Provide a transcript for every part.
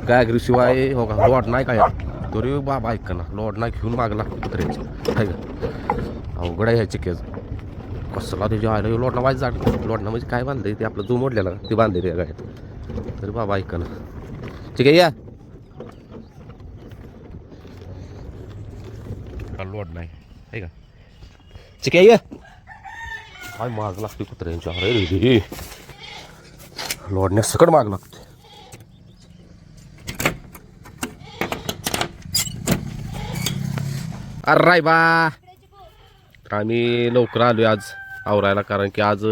काय अग्रेसिव्ह आहे हो का, लॉड नाही काय तरी बाबा ऐका ना, लॉड नाही घेऊन मागं लागतो कुत्र्याचं आहे का. अवघड आहे ह्या चिक्याचं कसला त्याच्या आयला लॉडना वाईट जाड. लॉडना म्हणजे काय बांधलं ते आपलं जो मोडलेला ते बांधले त्या गाड्यात. तरी बाबा ऐका ना, ठीक आहे या लॉड नाही आहे का. ठीक आहे या काय माग लागते कुत्र्यांच्या. अरे रे लॉडण्या सकट माग लागते. अरे राय बा आम्ही लवकर आलोय आज आवरायला, कारण की आज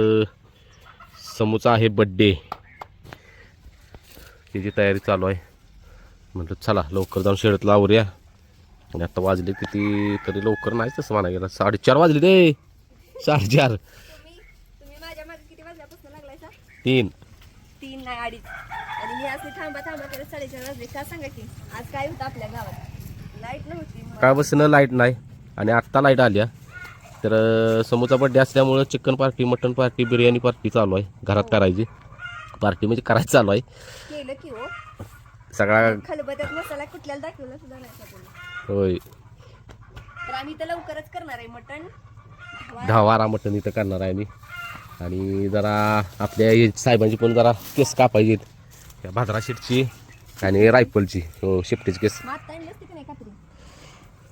समूचा आहे बड्डे, त्याची तयारी चालू आहे. म्हटलं चला लवकर जाऊन शेळतला आवरूया. आणि आता वाजले किती तरी लवकर नाही तसं म्हणा गेला, 4:30 वाजले ते 4:30. तुम्ही माझ्या मागे किती वाजल्यापासून लागलायसा? 3 नाही 2:30. आणि मी असं थांबा करत 4:30 वाजले. का सांगा की आज काय होतं आपल्या गावात? लाईट नव्हती. काय बसणं लाईट नाही आणि आत्ता लाईट आल्या. तर समूचा बड्डे असल्यामुळं chicken party, mutton party, biryani party चालू आहे घरात करायची. पार्टी म्हणजे करायची चालू आहे केलं की हो सगळा. खलबत्यात मसाला कुठल्याला दाखवला सुद्धा नाही का तुम्ही? होय तर आम्ही तर लवकरच करणार आहे मटण. 10-12 मटन इथं करणार आहे मी. आणि जरा आपल्या साहेबांची पण जरा केस कापायची त्या भाद्रा शेटची आणि रायफलची शेपटीची केस. माता आणली असते की नाही कापडी?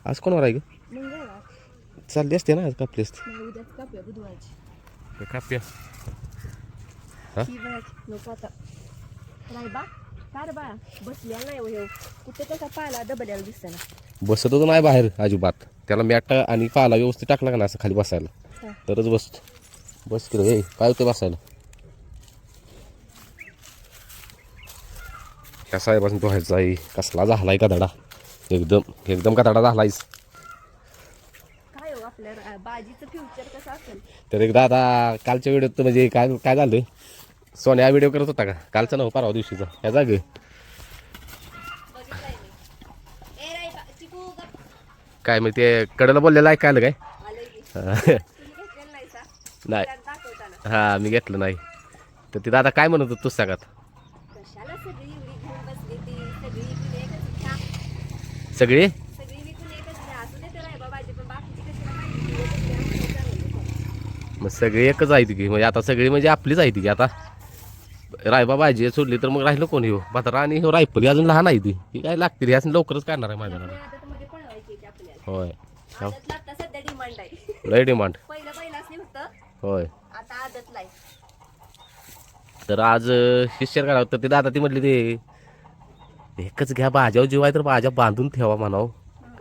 आज कोणावर आहे ग? मंगळवार चालली असते ना, आज कापली असते. नाही, उद्याच कापूया बुधवारची. काप्या ही बघ नको आता. रायबा का रे बाळा बसलेला नाही हो कुठे त्याचा पाला दबल्याला दिसताना. बसतच नाही बाहेर अजिबात. त्याला मॅट आणि पाला व्यवस्थित टाकला का ना असं खाली बसायला तरच बसतो. बस की रे काय होतं बसायला. त्या साहेबांनी तो ह्याचा आहे कसला झालाय का धडा, एकदम का धडा झालायस. काय हो आपल्या बाजीचं फ्युचर कसं असेल? तर एकदा आता कालच्या व्हिडिओत म्हणजे काय काय झालं, सोन्या व्हिडिओ करत होता का कालचा नव्ह परवा दिवशीचा ह्या जाग बघितलंय मी. ए रायबा चिकू गप. काय मग ते कडेला बोललेलं ऐकायला काय आलंय की. तुम्ही घेतलेलं नाही सा? नाही. त्यात दाखवताना हा मी घेतलं नाही. तर ते दादा काय म्हणत होत तू सांगात. कशाला सगळी एवढी घेऊन बसली ती? सगळी विकून एकच घ्या. सगळे सगळी विकून एकच घ्या. असू दे तर रायबा बाजी, पण बाकीची कशाला पाहिजे? मग सगळे एकच आहे की, म्हणजे आता सगळी म्हणजे आपलीच आहे की. आता रायबा बाजी सोडली तर मग राहिलं कोणी हो भाद्रा आणि हो रायफल अजून लहान आहे ती काय लागते ह्याच लवकरच काढणार आहे मैदानाला. आदतमध्ये पळवायची ती आपल्याला. होय आदतला आता सध्या डिमांड आहे. लय डिमांड. पहिलं असं होतं, होय आता आदतला आहे. तर आज शिष्य करा तर ते दादा ती म्हटली ते एकच घ्या भाज्यावर जीव आहे तर भाज्या बांधून ठेवा म्हणावं.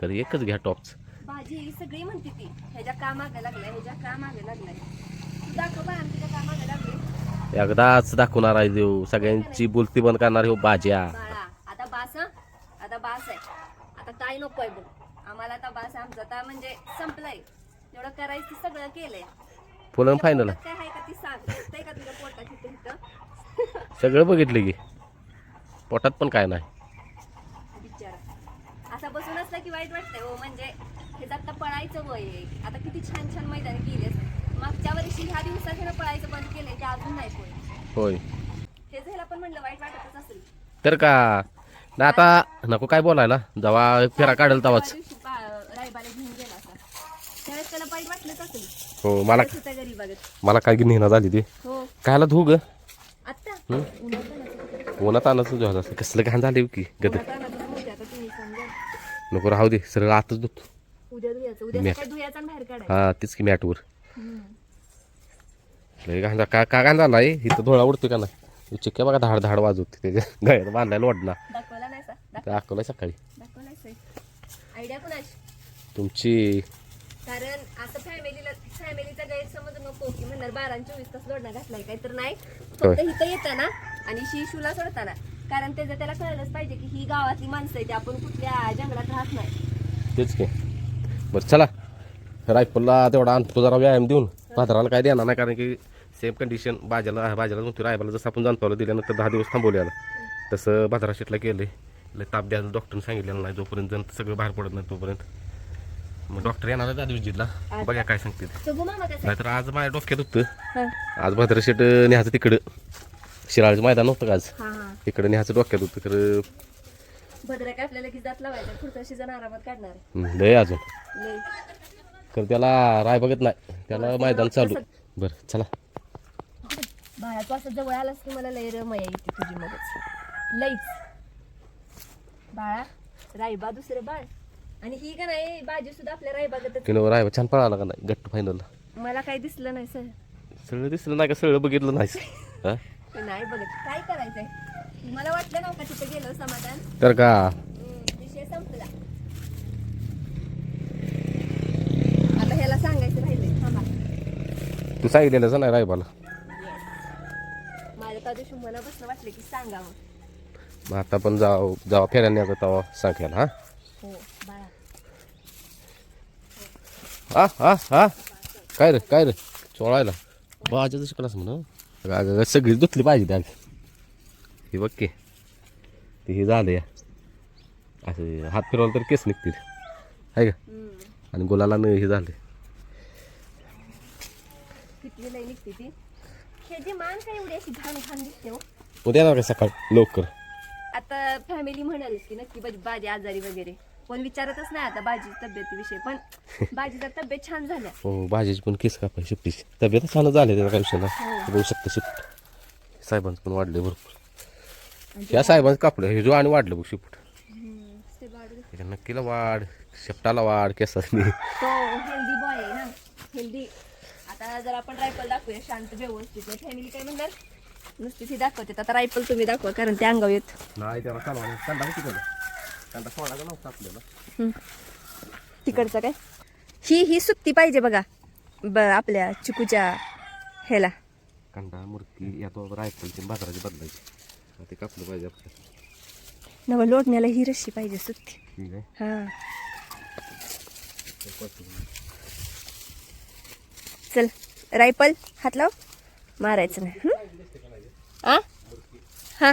तर एकच घ्या टॉपच. भाजी सगळी म्हणते ती ह्याच्या का मागे लागलाय, ह्याच्या का मागे लागलाय. तू दाखव बा तुझ्या का मागे लागले. एकदाच दाखवणार आहे देव सगळ्यांची बोलती बंद करणार हो भाज्या. बाळा आता बास हं? आता बास आहे. आता काय नको आहे बघ आम्हाला. आता बास आहे आमचं आता म्हणजे संपलंय. एवढं करायचं ते सगळं केलंय. फुल फायनल काय आहे का ती सांग. येतंय का तुझ्या पोटात इथं? सगळं बघितलं की पोटात पण काय नाही. बिचारा असा बसून असला की वाईट वाटतंय हो. म्हणजे हे आता पळायचं वय आहे. आता किती छान छान मैदान केली. मागच्या वर्षी ह्या दिवसात हे पळायचं बंद केलंय ते अजून नाही कोणी. होय हे झालं पण म्हणलं वाईट वाटतच असेल. तर का ना आता नको काय बोलायला. जेव्हा फेरा काढेल तेव्हाच रायबाला घेऊन गेला असा त्यावेळेस त्याला वाईट वाटलंच असेल. हो मला घरी बघत. मला काय नेहना झाली ती हो कायला धू ग आता उन्हात आणायचं जेव्हा असं कसलं घाण झाले की गद. आता तुम्ही समजा नको राहू दे सरळ आतच धुतो. उद्या धुयाचं. उद्या मॅट. सकाळी धुयाचा आणि बाहेर काढायचं. हा तेच की मॅटवर लय घाण का घाण झालाय इथं धोळा उडतोय का नाही. चिक्क्या बघा धाड धाड वाजवते त्याच्या गळ्यात बांधलाय लोडना. दाखवला नाही सा? दाखवलाय सकाळी. दाखवलाय आयडिया कोणाची? तुमची. कारण असं फॅमिलीचा गैरसमज नको की म्हणणार 12 आणि 24 तास लोडणं घातलाय काय. तर नाही होय. फक्त इथं येताना आणि शिशूला सोडताना. कारण त्याचं त्याला कळलंच पाहिजे की ही गावातली माणसं आहे. आपण कुठल्या जंगलात राहत नाही. तेच की बरं चला रायफलला तेवढा आणतो जरा व्यायाम देऊन. भाद्राला काय देणार नाही कारण की सेम कंडिशन बाजाला म्हणतो रायबाला जसं आपण जाणतो दिल्यानंतर 10 दिवस थांबवल्याला तसं भाद्रा शेटला केलं आहे. ताप द्यायला डॉक्टरने सांगितलेलं नाही जोपर्यंत जण सगळं बाहेर पडत नाही तोपर्यंत. मग डॉक्टर येणार आहे त्या विजिटला बघा काय सांगते. नाहीतर आज माझ्या डोक्यात होतं आज भाद्रा शेट न्यायचं तिकडं शिराळचं मैदान नव्हतं का आज. तिकडं न्यायचं डोक्यात होतं तर भद्रा काय आपल्याला की जात लावायचा पुढचा सीझन आरामात काढणार आहे. लय अजून लय. तर त्याला राय बघत नाही, त्याला मैदान चालू. बरं चला. बाळा तू असं जवळ आलास की मला लय रमया येते तुझी मगच लईच. बाळा रायबा दुसरं बाळ आणि ही का नाही बाजू सुद्धा आपल्या रायबागतच. किलो राय छान पळाला का नाही गट्ट फायनलला? मला काही दिसलं नाही सर. सगळं दिसलं नाही का? सगळं बघितलं नाहीस हा? नाही बघत काय करायचंय. मला वाटलं नव्हतं तिथे गेलो समाधान. तर का विषय संपला. आता ह्याला सांगायचं राहिलंय थांबा. तू सांगितलेलंच नाही रायबाला. माझ्या त्या दिवशी मनापासून वाटलं की सांगावं. मग आता पण जावा फेऱ्याने तेव्हा सांगायला. हा हो बाळा. हा हा हा काय रे चोळायला बाजाचं शिकलास म्हणा. अगं सगळी धुतली पाहिजे त्या. हे बघ की ते हे झालं या असं हात फिरवलं तर केस निघतील आहे का? आणि गुलाला हे झाले किती लई निघते ती. ह्याची मान काय एवढी अशी घाण घाण दिसते हो. उद्या येणार का सकाळ लवकर? आता फॅमिली म्हणाल की नक्की बाजी आजारी वगैरे कोण विचारतच नाही आता बाजी तब्येतीविषयी. पण बाजीचा तब्येत छान झाल्या. हो भाजीची पण केस कापाय शिफ्टीची तब्येत छान झाली त्याचा काही विषय नाही. बघू शकतो शिफ्ट साहेबांचं पण वाढले भरपूर. या साहेबांचं कापलं हे जो आणि वाढलं बघ शिफ्ट. त्याच्या नक्कीला वाढ शेपटाला वाढ केसानी. तो हेल्दी बॉय आहे ना हेल्दी. आता जर आपण रायफल दाखवूया शांत व्यवस्थित. फॅमिली काय म्हणणार नुसती ती दाखवते. आता रायफल तुम्ही दाखवा कारण ते अंगावर येत नाही त्याला चालवा कांदा किती कांदा सोडायला नव्हता आपल्याला. तिकडचं काय ही सुट्टी पाहिजे बघा आपल्या चिकूच्या ह्याला. कांदा मुरकी या तो रायफलची बाजाराची बदलायची ते कापलं पाहिजे आपल्याला. नव लोटण्याला ही रशी पाहिजे सुट्टी. ठीक आहे. हा चल रायफल हात लाव मारायचं नाही. आ हा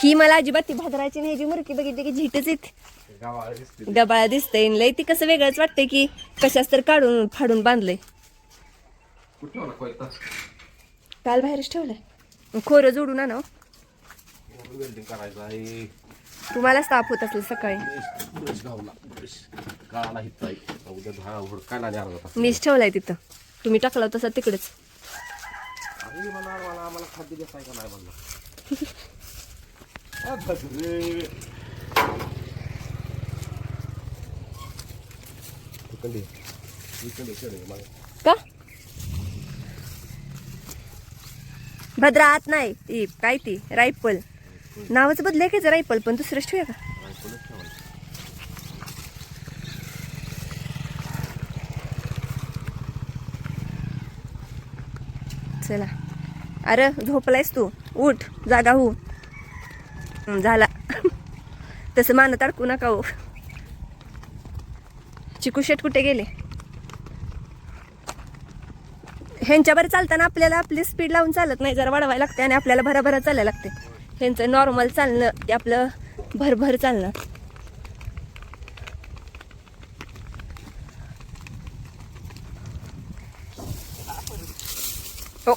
ही मला अजिबात ती भादराची नाही ह्याची मुरकी बघितली की झीटच येते. गबाळा दिसतंय लय. ती कसं वेगळंच वाटतंय की कशाच तर काढून फाडून बांधलंय. काल बाहेरच ठेवलंय. खोरं जोडून आणा. तुम्हालाच ताप होत असेल सकाळी. मीच ठेवलाय तिथं. तुम्ही टाकला तसा तिकडेच. का भद्रा आत नाही ती काय ती रायफल नावच बदलय का रायफल पण दुसरंच ठेवूया का? चला अरे झोपलायस तू उठ जागा हो. झाला तसं मान ताडकू नका हो. चिकू शेट कुठे गेले? ह्यांच्यावर चालताना आपल्याला आपली स्पीड लावून चालत नाही. जरा वाढवायला लागते आणि आपल्याला भराभरा चालायला लागते. ह्यांचं नॉर्मल चालणं ते आपलं भरभर चालणं. हो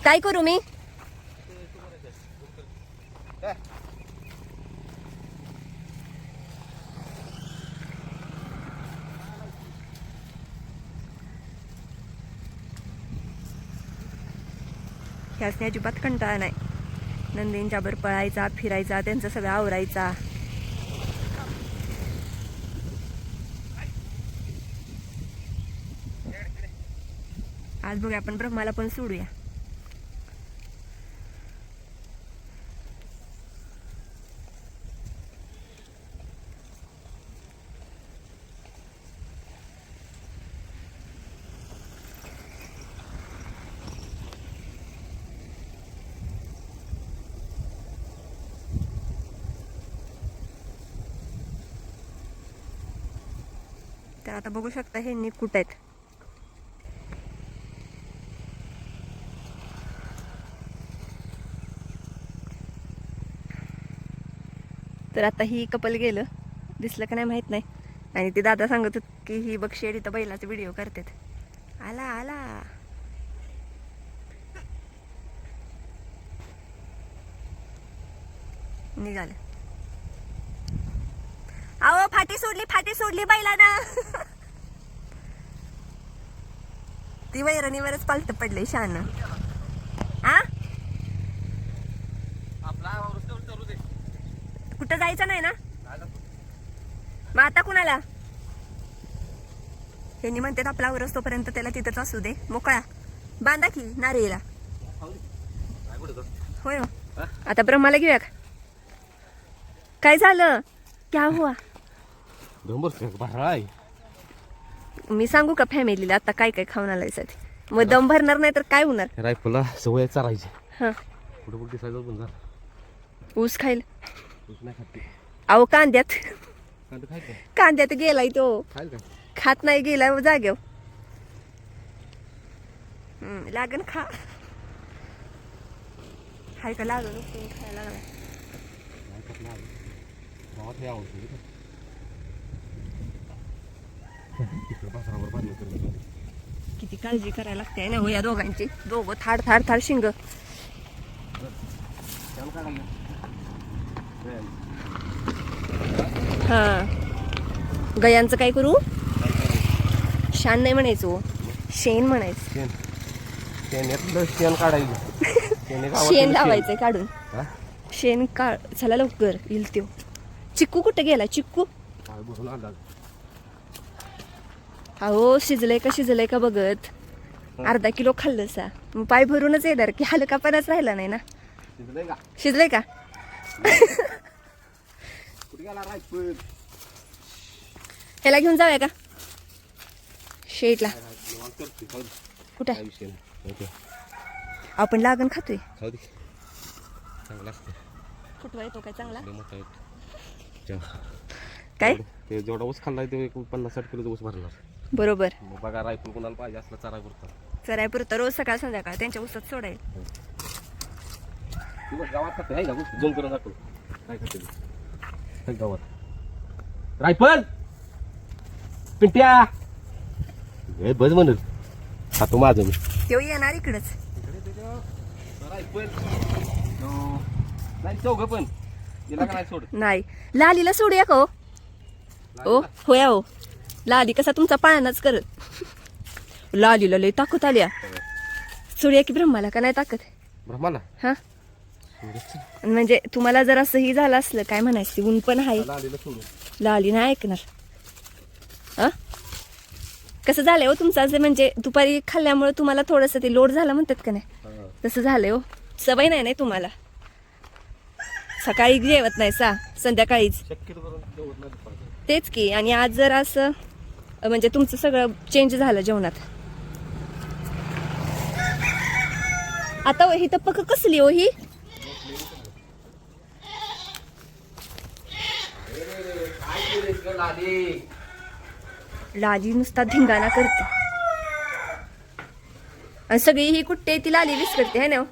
काय करू मी? ह्यासने अजिबात कंटाळा नाही. नंदींच्यावर पळायचा फिरायचा त्यांचं सगळं आवरायचा. आज बघूया आपण ब्रह्माला पण सोडूया. तर आता बघू शकता हे कुठं आहेत. तर आता ही कपल गेलं, दिसलं का नाही माहित नाही. आणि ते दादा सांगत होत की ही बघ शेड इथं बैलाचा व्हिडिओ करतात. आला आला निघालं. अहो फाटी सोडली बैलानं. ती वैरणीवरच पालत पडले शान. आ कुठं जायचं नाही ना मग आता कुणाला यांनी म्हणतात आपला आवरस तोपर्यंत त्याला तिथंच असू दे मोकळा बांधा की नारळीला. होय हो. आता ब्रह्माला घेऊया का? काय झालं क्या हुआ? मी सांगू का फॅमिलीला आता काय काय खाऊन आलाय साठी? मग दम भरणार नाही तर काय होणार? रायफलला सवय चारायची. हा कुठं कुठे दिसायचं पण झालं. ऊस खाईल. ऊस नाही खात ते. अहो कांद्यात कांदा खायचं कांद्यात गेलाय तो. खायला काय? खात नाही गेला जाग्याव. लागन खा. हाय का लागन खायला लागला. नाही खात नाही. गावात हे आवडतं. तिकडं बाजारावर बांधलं करून. किती काळजी करायला लागते ना हो या दोघांची. दोघं थाड थाड थाड शिंग. हा गयांचं काय करू? शान नाही म्हणायचो, शेण म्हणायचं. शेण काढायचं. शेण लावायचंय काढून. शेण काढ. चला लवकर येईल त्यो. चिक्कू कुठे गेला? चिक्कू अहो शिजलंय का बघत. अर्धा किलो खाल्लं सा मग पाय भरूनच येणार की हलकापणाच राहिला नाही ना. शिजलंय का? ह्याला घेऊन जाऊया का शेटला? कुठे आपण लागण खातोय. फुटवा येतो काय चांगला? काय ते जेवढा ऊस खाल्लाय ते 50-60 किलो ऊस भरणार. बरोबर. मग बघा रायफल कुणाला पाहिजे असला चारा पुरता. चराय पुरतं रोज सकाळ संध्याकाळ त्यांच्या उसात सोडाय. गावात खाते आहे का? झूम करून दाखव काय खाते गावात. रायफल पिंट्या बस म्हणत खातो माझं मी. तेव येणार इकडच. रायफल नाही चौघ पण तिला का नाही सोड. नाही लालीला सोडूया का? ओ होया हो. लाली कसा तुमचा पाळणाच करत. लालीला लय ताकद आल्या. सोडूया की ब्रह्माला का नाही ताकद? ब्रह्माला हा म्हणजे तुम्हाला जर असं ही झालं असलं काय म्हणायचं ऊन पण आहे. लाली नाही ऐकणार. हा कसं झालंय हो तुमचं असं म्हणजे दुपारी खाल्ल्यामुळे तुम्हाला थोडस ते लोड झालं म्हणतात का नाही तसं झालंय हो. सवय नाही तुम्हाला. सकाळी जेवत नाही संध्याकाळीच तेच की. आणि आज जर असं म्हणजे तुमचं सगळं चेंज झालं जेवणात. आता ही तर पक्क कसली हो ही? लाली नुसता धिंगाणा करते आणि सगळी ही कुठे ती लाली विस्कटते है ना.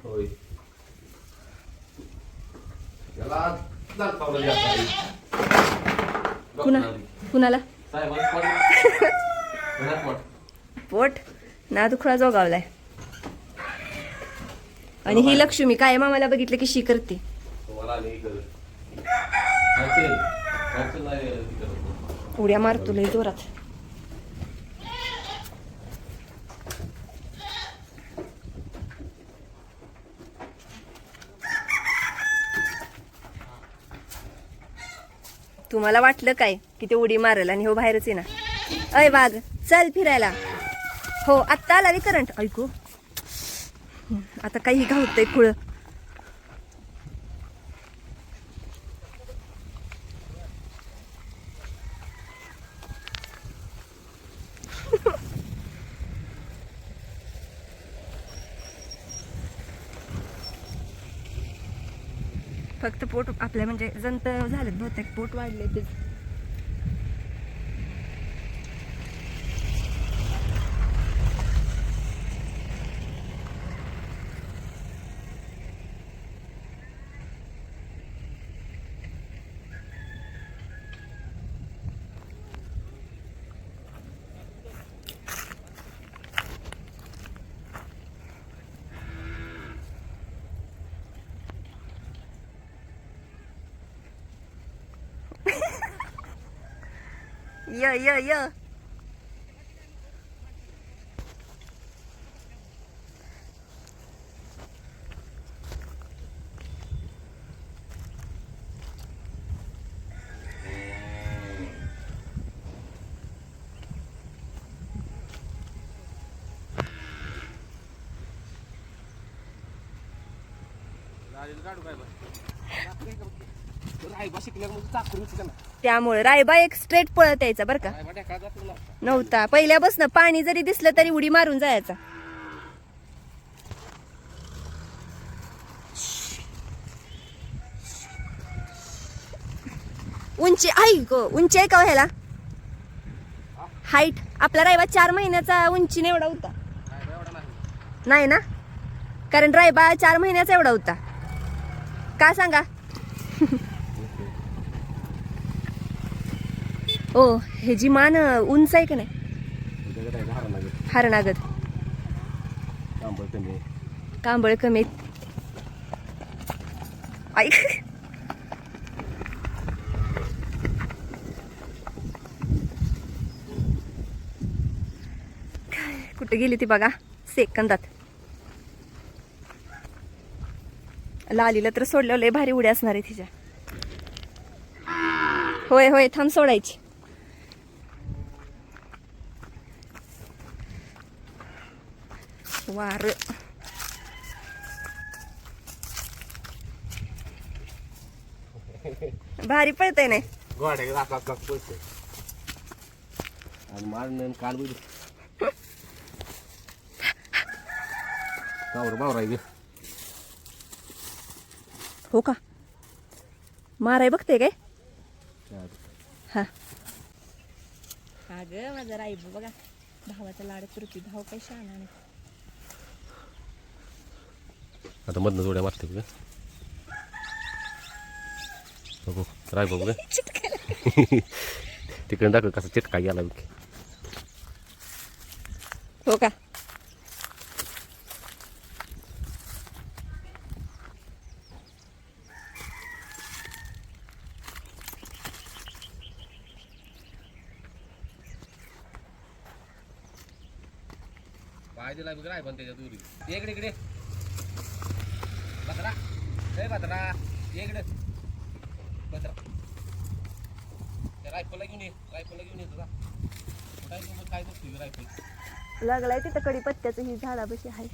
कुणाला पोट ना दुखळा जोगावलाय. आणि ही लक्ष्मी काय मामाला बघितलं की शी करते. उड्या मारतो लय जोरात. तुम्हाला वाटलं काय की ते उडी मारेल आणि हो बाहेरच आहे ना. अय वाघ चल फिरायला. हो आत्ता आला करंट. ऐकू आता काही घावतंय खुळ. फक्त पोट आपल्या म्हणजे जंत झालेत बहुतेक. पोट वाढले ते. य य य त्यामुळे रायबा एक स्ट्रेट पळत यायचा बरं का नव्हता पहिल्यापासून पाणी जरी दिसलं तरी उडी मारून जायचा उंची आहे ग उंची आहे का ह्याला हाईट आपला रायबा 4 महिन्याचा उंची एवढा होता नाही ना कारण रायबा 4 महिन्याचा एवढा होता का सांगा ओ हे जी मान उंच आहे का नाही हरणागत कांबळ कमी ऐक कुठे गेली ती बघा सेकंदात लालीला तर सोडल्यावर लय भारी उड्या असणार आहे तिच्या होय होय थांब सोडायची वार भारी पळतय नाही हो का माराय बघते काय हा ग माझा राईब बघा भावाचा लाड करते भाव काय शहाणा नाही आता मधनं जोड्या मारते बघ बघू राय बघू ग तिकडे दाखव कसा चिटका गेला बघ हो का पाय दिला बघ राय पण त्याच्या दुरी इकडे इकडे बदरा ए बदरा इकडे बदरा रायफलला घेऊन ये तुझा काय बघतोय रायफल लागलाय तिथं कडीपत्त्याचं ही झाडापाशी आहे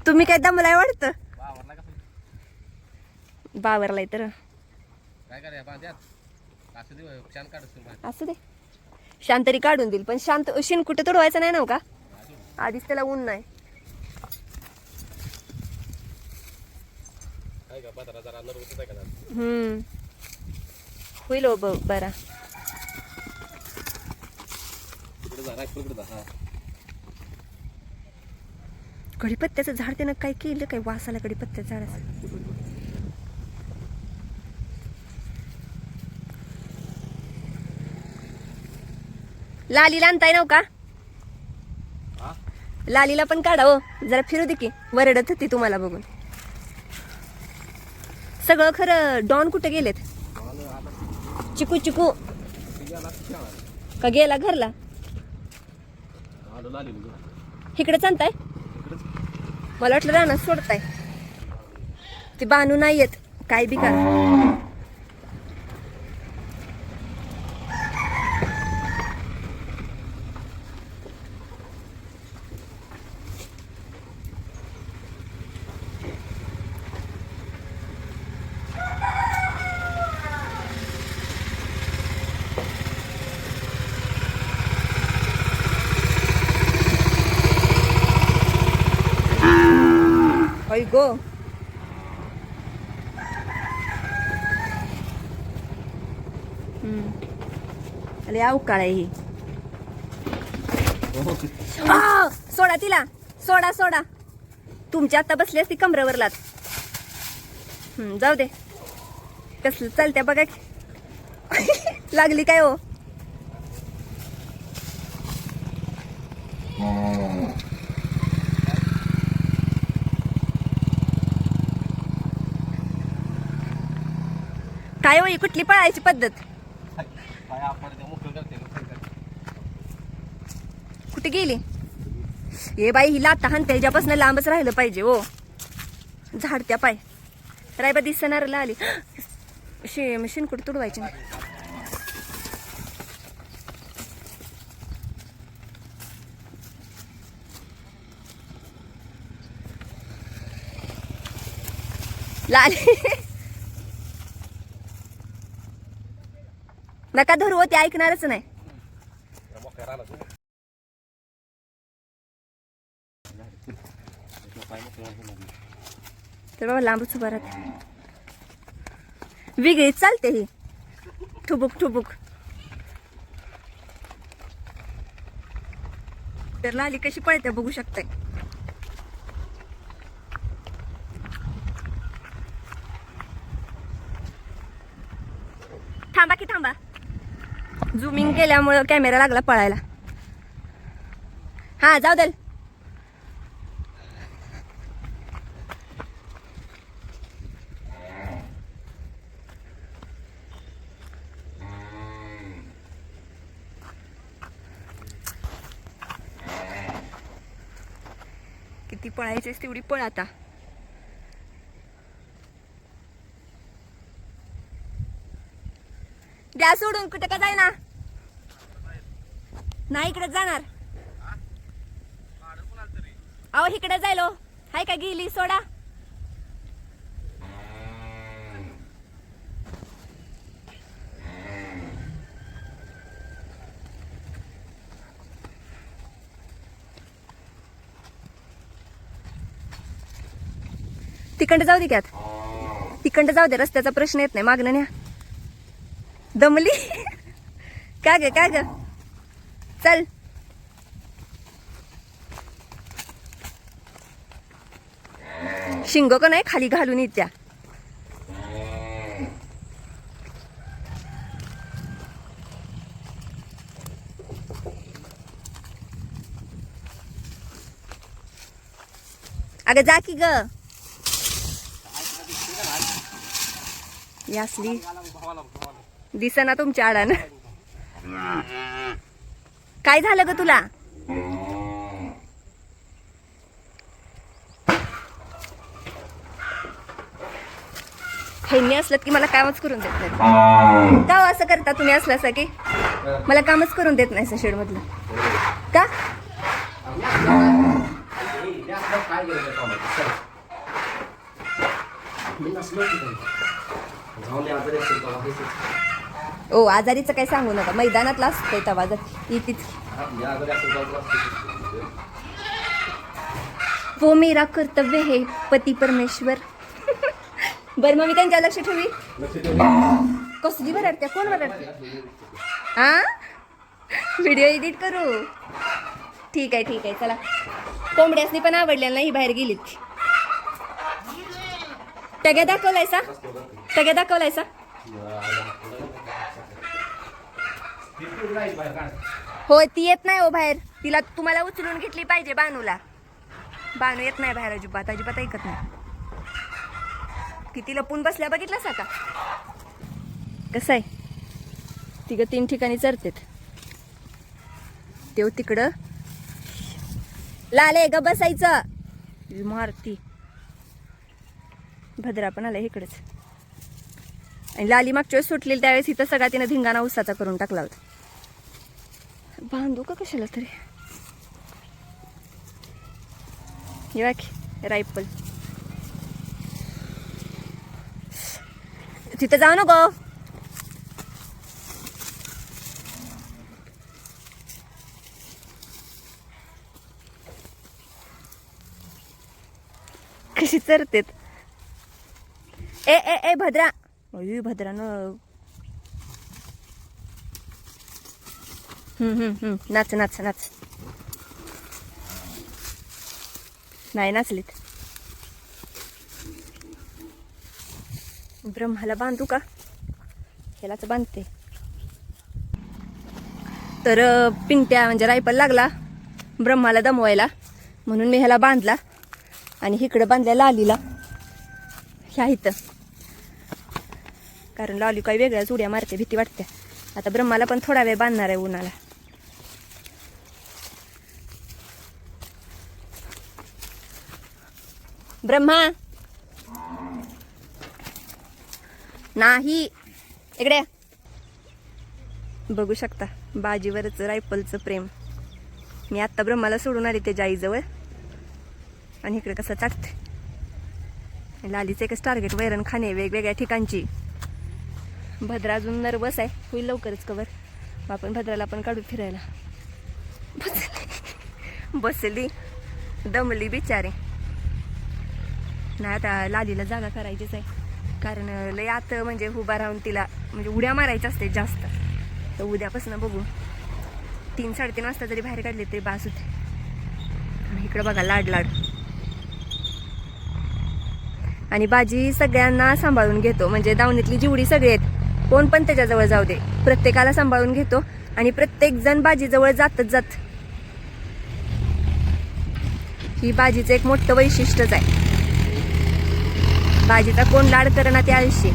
तुम्ही काय दमलाय वाटतं वावरला का बावरलाय तर काय करायचं बांध्यात असं दे छान काढतो असू दे शांत तरी काढून देईल पण शांत शिनकुट तोडवायचं नाही ना का आधीच त्याला ऊन नाही होईल हो बरा कडीपत्त्याचं झाड त्यानं काय केलं काय वासाला कडीपत्त्याचं झाडाचं लालीला आणताय नव का लालीला पण काढा हो जरा फिरू दे की वरडत होती तुम्हाला बघून सगळं खरं डॉन कुठे गेलेत चिकू चिकू का गेला घरला इकडेच आणताय मला वाटलं रानात सोडताय ती बानू नाही येत काय बी का Ay go. अरे अवकाळ आहे ही सोडा तिला सोडा सोडा तुमच्या आता बसली असती कमरेवर लात जाऊ दे कसलं चालत्या बघा लागली काय हो काय होई कुठली पळायची पद्धत कुठे गेली ये बाई हिला आता हान त्याच्यापासून लांबच राहिलं पाहिजे हो झाडत्या पाय रायबा दिसणारला आली शिनकुट तुडवायची लाली नका धरू हो, ते ऐकणारच नाही तर बाबा लांबच उभा राहते वेगळीच चालते ही ठुबुक ठुबुक तर लाली कशी पळते बघू शकताय थांबा की थांबा झुमिंग केल्यामुळं कॅमेरा लागला पळायला हा जाऊ दे किती पळायची तेवढी पळ आता द्या सोडून कुठे का जाईना नाही इकडे जाणार अहो इकडे जायलो हाय का गेली सोडा तिकडे जाऊ दे त्यात तिकडे जाऊ दे रस्त्याचा प्रश्न येत नाही मागणं न्या दमली काय ग चल शिंग का नाही खाली घालून येत्या अगं जा की ग यासली दिसना तुमच्या आडानं काय झालं ग तुला ह्यांनी असलं की मला कामच करून देत नाही का असं करता तुम्ही असलं की मला कामच करून देत नाही शेड मधलं का ओ आजारीचं काय सांगू नका मैदानातला असतंय तवा येतीच वो मेरा कर्तव्य है पती परमेश्वर बर मग मी त्यांच्या लक्ष ठेवी कसली बरडत्या कोण बरडते हा व्हिडिओ एडिट करू ठीक आहे चला कोंबड्यासनी पण आवडल्या नाही बाहेर गेलीत टग्या दाखवलायसा होय ती येत नाही हो बाहेर तिला तुम्हाला उचलून घेतली पाहिजे बानूला बानू येत नाही बाहेर अजिबात ऐकत नाही किती लपून बसल्या बघितलं का कसं आहे तिघं 3 ठिकाणी चरतेत तेव तिकडं लाले ग बसायचं मारती भद्रा पण आला इकडेच आणि लाली मागच्या वेळेस सुटलेली त्यावेळेस इथं सगळा तिनं धिंगाणा उसाचा करून टाकला होता बांधू का कशाला तरी हे बाकी रायफल तिथं जाऊ नको कशी चरतेत ए भद्रा भद्रानं नाच नाही नाचलीत ब्रह्माला बांधू का ह्यालाच बांधते तर पिंट्या म्हणजे रायफल लागला ब्रह्माला दमवायला म्हणून मी ह्याला बांधला आणि इकडं बांधल्या लालीला ह्या इथं कारण लाली काही वेगळ्याच उड्या मारते, भीती वाटते. आता ब्रह्माला पण थोडा वेळ बांधणार आहे उन्हाला. ब्रह्मा नाही, इकडे या. बघू शकता बाजीवरच रायफलचं प्रेम. मी आत्ता ब्रह्माला सोडून आले त्याच्या आईजवळ आणि इकडे कसं टाकते. लालीचं एकच टार्गेट वैरण खाणे वेगवेगळ्या ठिकाणची. भद्रा अजून नर्वस आहे, होईल लवकरच कवर. आपण भद्राला पण काढू फिरायला. बसली दमली बिचारे. नाही आता लालीला जागा करायचीच आहे, कारण लय आत म्हणजे उभा राहून तिला म्हणजे उड्या मारायच्या असते जास्त. तर उद्यापासून बघू 3-3:30 वाजता जरी बाहेर काढले तरी बास होते. आणि इकडं बघा लाड लाड. आणि बाजी सगळ्यांना सांभाळून घेतो, म्हणजे दावणीतली जेवढी सगळी आहेत कोण पण त्याच्याजवळ जाऊ दे प्रत्येकाला सांभाळून घेतो. आणि प्रत्येक जण बाजीजवळ जातच जात. ही बाजीचं एक मोठं वैशिष्ट्यच आहे. बाजीचा कोण लाड करना ते आळशी.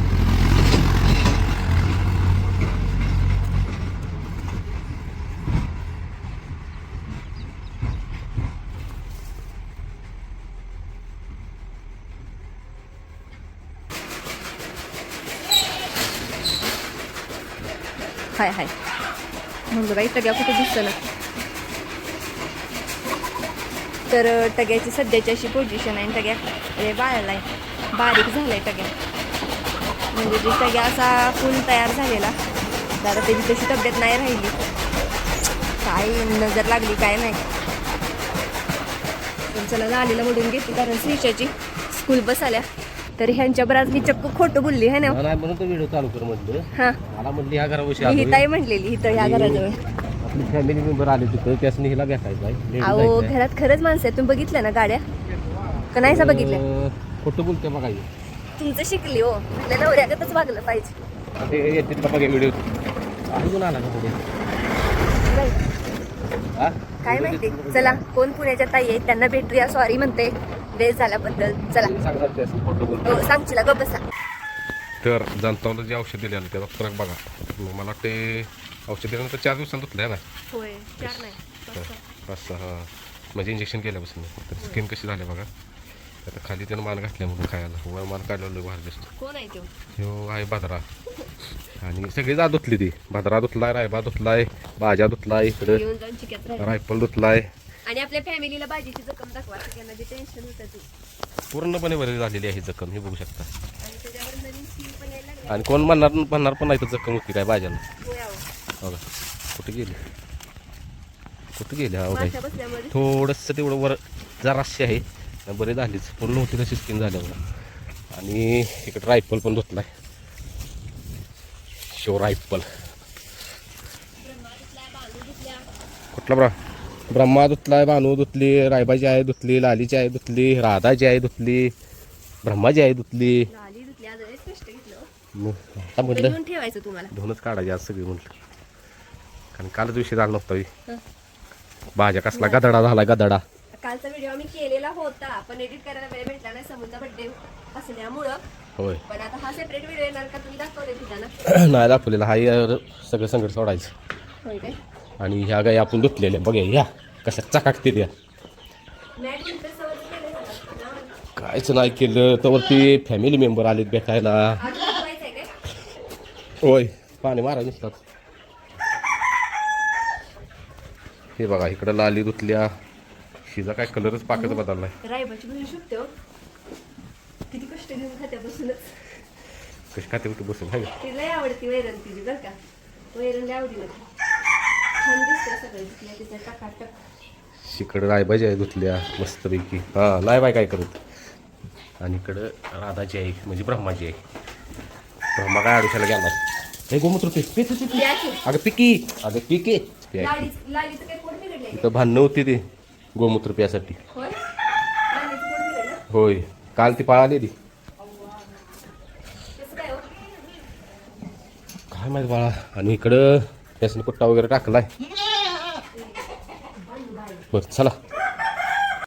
हाय हाय म्हणलं बाई टग्या कुठे दिसतं ना. तर टग्याची सध्याची अशी पोझिशन आहे. टग्या बाळाला आहे, बारीक झालाय टग्या. म्हणजे जी टग्या असा फुल तयार झालेला, दादा त्याची तशी तब्येत नाही राहिली. काय नजर लागली काय नाही. पण चला लालीला मोडून घेतली, कारण श्रीशाची स्कूल बस आल्या. तर ह्यांच्या बराच ही चक्क खोटं बोलली है ना. व्हिडिओ चालू कर म्हटलं. हा मला म्हणली ह्या घराविषयी ही ताई म्हणलेली इथं ह्या घराजवळ. आपली फॅमिली मेंबर आले तिथं, त्यासनी हिला भेटायचं आहे. अहो घरात खरंच माणसं आहे. तुम्ही बघितलं ना गाड्या का नाहीसा बघितल्या? खोटं बोलते बघा. तुमचं शिकली हो, आपल्या नवऱ्यागतच वागलं पाहिजे. ते येतील का बघा व्हिडिओ. अजून आला का पुढे? हा? काय माहिती. चला कोण पुण्याच्या ताई आहेत त्यांना भेटूया. सॉरी म्हणते वेळ झाल्याबद्दल. चला हो सांगशीला गप बसा. तर जनताला जे औषध दिले त्याचा फरक बघा. मग मला वाटते औषध दिल्यानंतर 4 दिवसांत धुतलं आहे ना. होय 4 नाही 5-6 म्हणजे इंजेक्शन केल्यापासून. तर स्किन कशी झाली बघा. आता खाली त्यानं मान घातल्या म्हणून खायला वर मान काढलेलं बाहेर दिसतो. कोण आहे तो? ह्यो आहे भाद्रा. आणि सगळी जा धुतली ती. भाद्रा धुतलाय, रायबा धुतलाय, बाजा धुतलाय, इकडं येऊन जाऊन चिक्यात राहिला. रायफल धुतलाय. आणि आपल्या फॅमिलीला बाजीची जखम दाखवा, त्यांना जे टेन्शन होतं ते पूर्णपणे बरी झालेली आहे जखम, हे बघू शकता. आणि त्याच्यावर नवीन सील पण यायला लागले. आणि कोण म्हणणार पण नाही तर जखम होती काय बाजाला. होय अहो. बघा कुठे गेली हा बाई. माशा बसल्यामुळे थोडंसं तेवढं वर जराशी आहे, बरी झालीच. पूर्ण होती तशी स्किन झाल्या बघा. आणि इकडे रायफल पण धुतलाय, शो रायफल. कुठला ब्रह्मा धुतलाय, भानू धुतली, रायबाची आहे धुतली, लालीची आहे धुतली, राधाची आहे धुतली, ब्रह्माची आहे धुतली. लाली धुतली. आज लयच कष्ट घेतलं हो. मग आता म्हटलं घेऊन ठेवायचं तुम्हाला. धुवूनच काढायची आज सगळी म्हटलं. कारण कालच विषय झाला नव्हता. हं. भाज्या कसला गदडा झाला गदडा. कालचा व्हिडिओ आम्ही केलेला होता, पण एडिट करायला वेळ भेटला नाही समोरचा बर्थडे असल्यामुळं. होय पण आता हा सेपरेट व्हिडिओ येणार का तुम्ही दाखवले तिथं ना? नाही दाखवलेला. हा सगळं संकट सोडायचं. होय काय? आणि ह्या गाई आपण धुतलेल्या बघा, ह्या कशा चकाकते त्या. मॅट विंटर सवय केलंय सगळं. कायच नाही केलं तर वरती फॅमिली मेंबर आलेत भेटायला. अजून दाखवायचंय काय? होय पाणी मारा नुसतात. हे बघा इकडं लाली धुतल्या. शिजा काय कलरच पाकच बदललाय. रायबाची मुली शुभते हो. किती कष्ट घेऊन खात्यापासूनच. कशी खाते कुठे बसून आहे. ती लय आवडती वैरण तिची बरं का. वैरण लय आवडली मला. छान दिसते सगळं तिथल्या तिच्या टाकाटक. इकडं रायबाजी आहे धुतल्या मस्तपैकी. हां लायबाय काय करत. आणि इकडं राधाची आहे म्हणजे ब्रह्माची आहे. ब्रह्मा काय आडुशाला गेला. हे गोमूत्र पी. अगं पिकी अगं पिके. लालीचं काय पोट बिघडलंय? इथं भांडणं होती ते गोमूत्र प्यासाठी. होय? लालीचं पोट बिघडलं? होय काल ती पळाली ती. कसं काय हो? काय माहिती बाळा. आणि इकडं त्यासनी कुट्टा वगैरे टाकलाय. बरं चला.